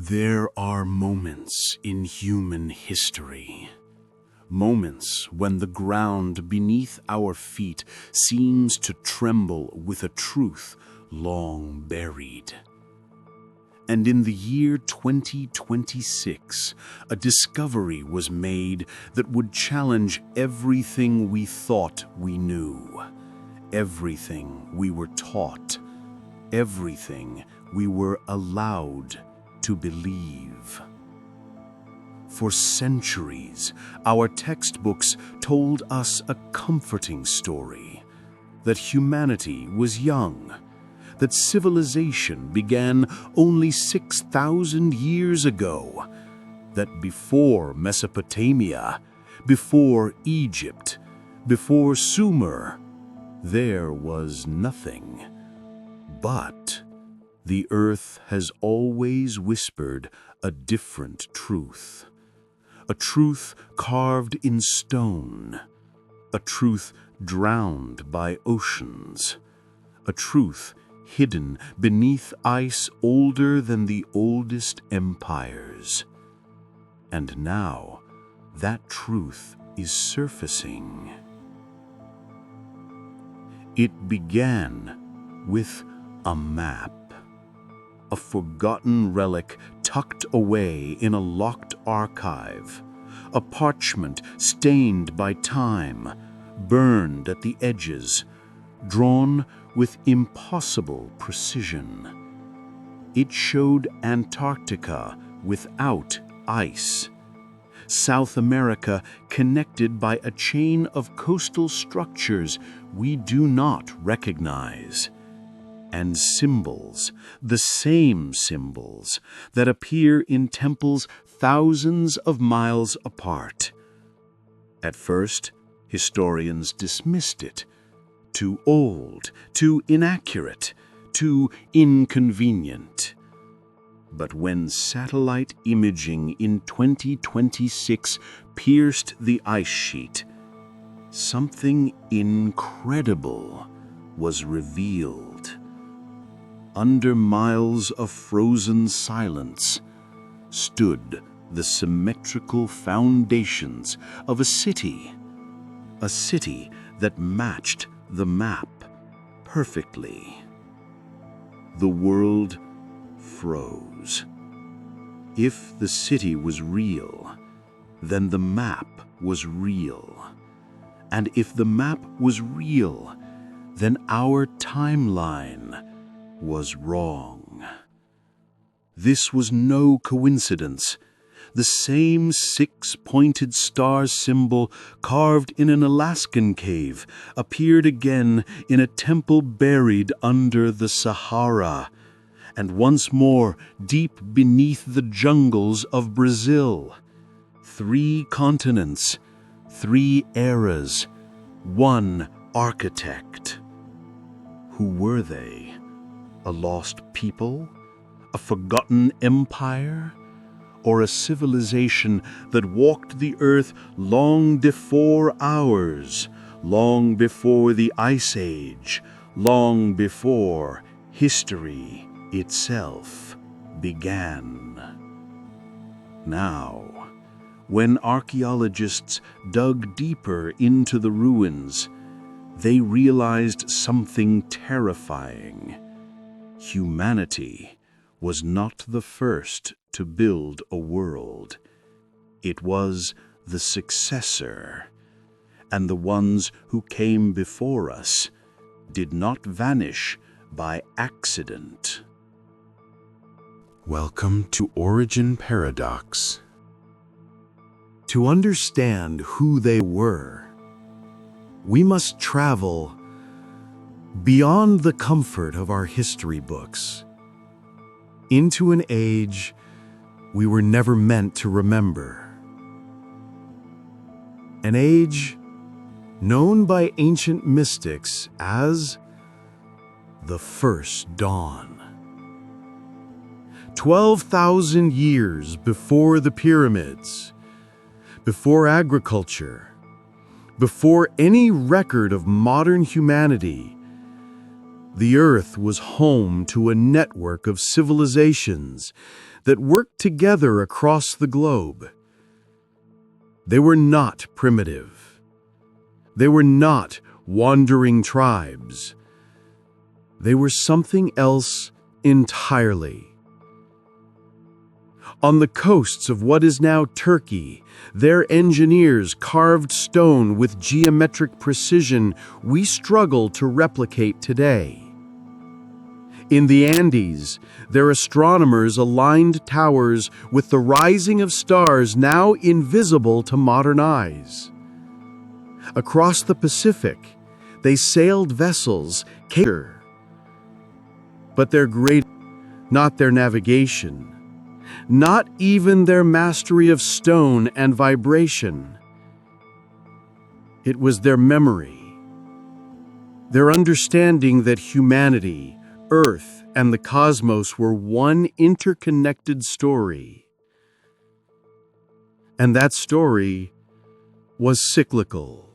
There are moments in human history, moments when the ground beneath our feet seems to tremble with a truth long buried. And in the year 2026, a discovery was made that would challenge everything we thought we knew, everything we were taught, everything we were allowed to believe. For centuries, our textbooks told us a comforting story, that humanity was young, that civilization began only 6,000 years ago, that before Mesopotamia, before Egypt, before Sumer, there was nothing. But the earth has always whispered a different truth, a truth carved in stone, a truth drowned by oceans, a truth hidden beneath ice older than the oldest empires. And now that truth is surfacing. It began with a map, a forgotten relic tucked away in a locked archive, a parchment stained by time, burned at the edges, drawn with impossible precision. It showed Antarctica without ice, South America connected by a chain of coastal structures we do not recognize, and symbols, the same symbols that appear in temples thousands of miles apart. At first, historians dismissed it. Too old, too inaccurate, too inconvenient. But when satellite imaging in 2026 pierced the ice sheet, something incredible was revealed. Under miles of frozen silence stood the symmetrical foundations of a city that matched the map perfectly. The world froze. If the city was real, then the map was real. And if the map was real, then our timeline was wrong. This was no coincidence. The same six-pointed star symbol carved in an Alaskan cave appeared again in a temple buried under the Sahara, and once more deep beneath the jungles of Brazil. 3 continents, 3 eras, 1 architect. Who were they? A lost people? A forgotten empire? Or a civilization that walked the earth long before ours, long before the Ice Age, long before history itself began? Now, when archaeologists dug deeper into the ruins, they realized something terrifying. Humanity was not the first to build a world. It was the successor, and the ones who came before us did not vanish by accident. Welcome to Origin Paradox. To understand who they were, we must travel beyond the comfort of our history books into an age we were never meant to remember. An age known by ancient mystics as the First Dawn. 12,000 years before the pyramids, before agriculture, before any record of modern humanity, the Earth was home to a network of civilizations that worked together across the globe. They were not primitive. They were not wandering tribes. They were something else entirely. On the coasts of what is now Turkey, their engineers carved stone with geometric precision we struggle to replicate today. In the Andes, their astronomers aligned towers with the rising of stars now invisible to modern eyes. Across the Pacific, they sailed vessels, but their great, not their navigation, not even their mastery of stone and vibration. It was their memory, their understanding that humanity, Earth, and the cosmos were one interconnected story. And that story was cyclical.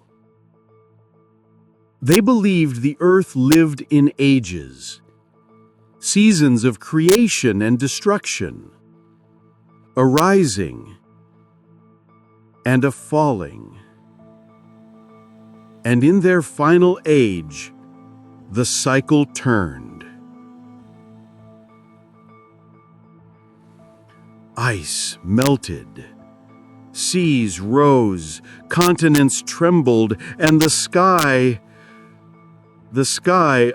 They believed the Earth lived in ages, seasons of creation and destruction, a rising and a falling. And in their final age, the cycle turned. Ice melted, seas rose, continents trembled, and the sky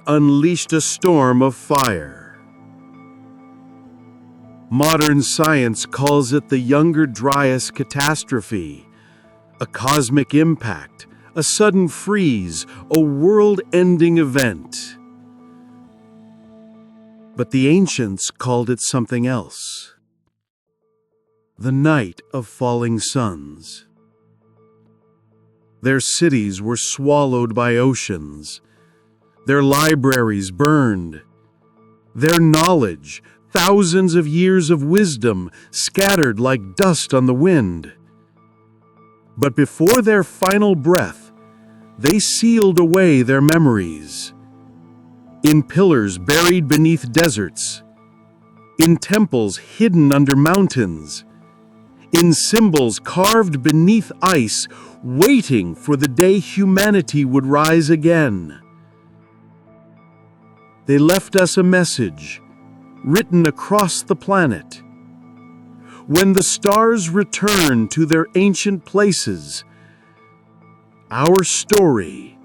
unleashed a storm of fire. Modern science calls it the Younger Dryas catastrophe, a cosmic impact, a sudden freeze, a world-ending event. But the ancients called it something else. The night of falling suns. Their cities were swallowed by oceans, their libraries burned, their knowledge, thousands of years of wisdom, scattered like dust on the wind. But before their final breath, they sealed away their memories. In pillars buried beneath deserts, in temples hidden under mountains, in symbols carved beneath ice, waiting for the day humanity would rise again. They left us a message, written across the planet. When the stars return to their ancient places, our story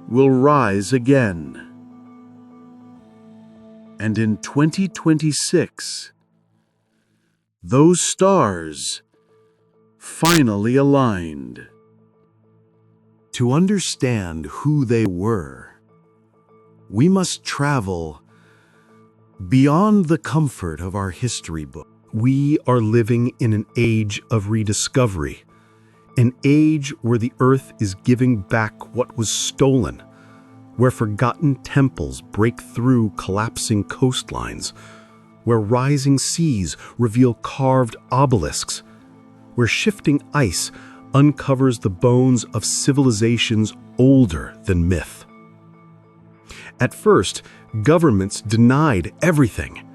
will rise again. And in 2026, those stars finally aligned. To understand who they were, we must travel beyond the comfort of our history book. We are living in an age of rediscovery, an age where the earth is giving back what was stolen, where forgotten temples break through collapsing coastlines, where rising seas reveal carved obelisks, where shifting ice uncovers the bones of civilizations older than myth. At first, governments denied everything.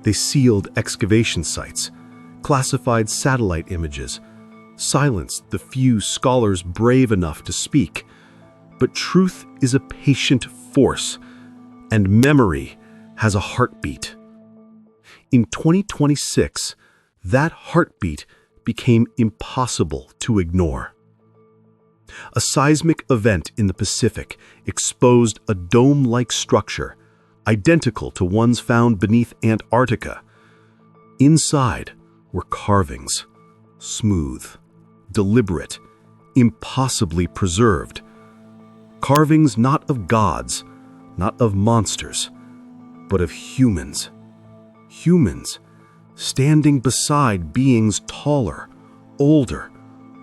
They sealed excavation sites, classified satellite images, silenced the few scholars brave enough to speak. But truth is a patient force, and memory has a heartbeat. In 2026, that heartbeat became impossible to ignore. A seismic event in the Pacific exposed a dome-like structure, identical to ones found beneath Antarctica. Inside were carvings, smooth, deliberate, impossibly preserved. Carvings not of gods, not of monsters, but of humans. Humans standing beside beings taller, older,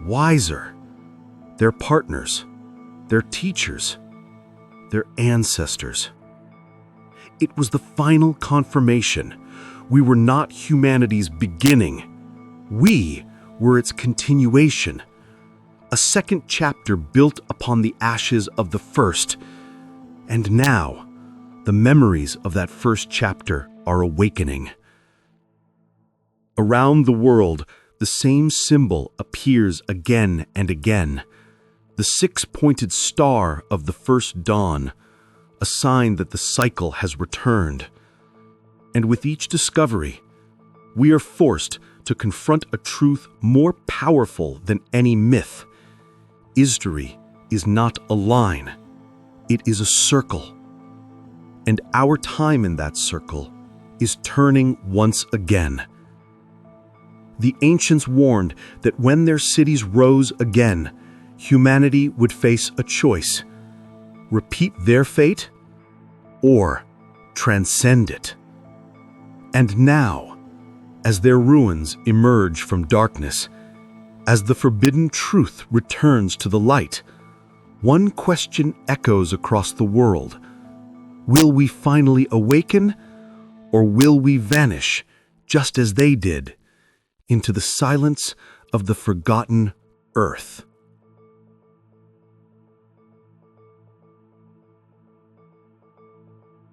wiser. Their partners, their teachers, their ancestors. It was the final confirmation. We were not humanity's beginning. We were its continuation. A second chapter built upon the ashes of the first. And now, the memories of that first chapter are awakening. Around the world, the same symbol appears again and again. The six-pointed star of the first dawn, a sign that the cycle has returned. And with each discovery, we are forced to confront a truth more powerful than any myth. History is not a line, it is a circle. And our time in that circle is turning once again. The ancients warned that when their cities rose again, humanity would face a choice: repeat their fate or transcend it. And now, as their ruins emerge from darkness, as the forbidden truth returns to the light, one question echoes across the world: will we finally awaken, or will we vanish, just as they did, into the silence of the forgotten earth?